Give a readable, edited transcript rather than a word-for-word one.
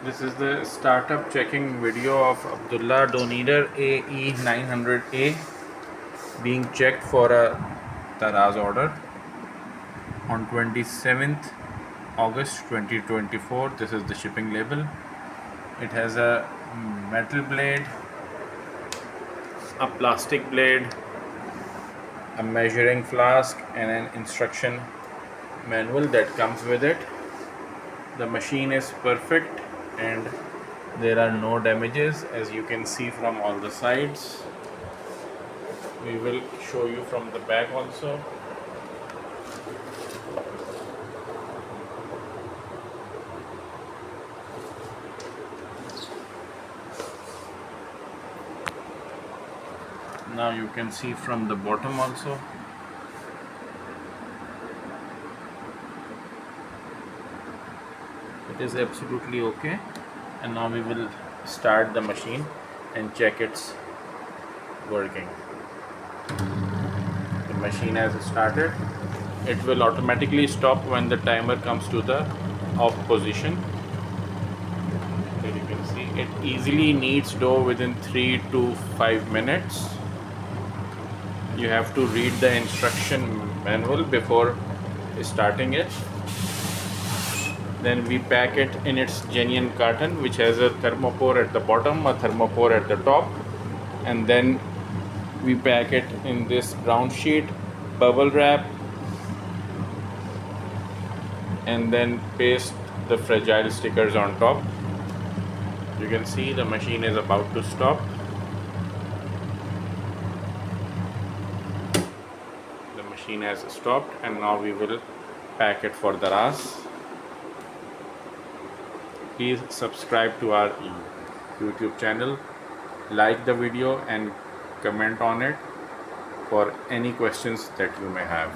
This is the startup checking video of Abdullah Kneader AE900A being checked for a Daraz order on 27th August 2024. This is the shipping label. It has a metal blade, a plastic blade, a measuring flask, and an instruction manual that comes with it. The machine is perfect and there are no damages, as you can see from all the sides. We will show you from the back also. Now you can see from the bottom also. It is absolutely okay, and now we will start the machine and check its working. The machine has started. It will automatically stop when the timer comes to the off position. There you can see it easily kneads dough within 3 to 5 minutes. You have to read the instruction manual before starting it. Then we pack it in its genuine carton, which has a thermopore at the bottom, a thermopore at the top, and then we pack it in this brown sheet, bubble wrap, and then paste the fragile stickers on top. You can see the machine is about to stop. The machine has stopped, and now we will pack it for Daraz. Please subscribe to our YouTube channel, like the video and comment on it for any questions that you may have.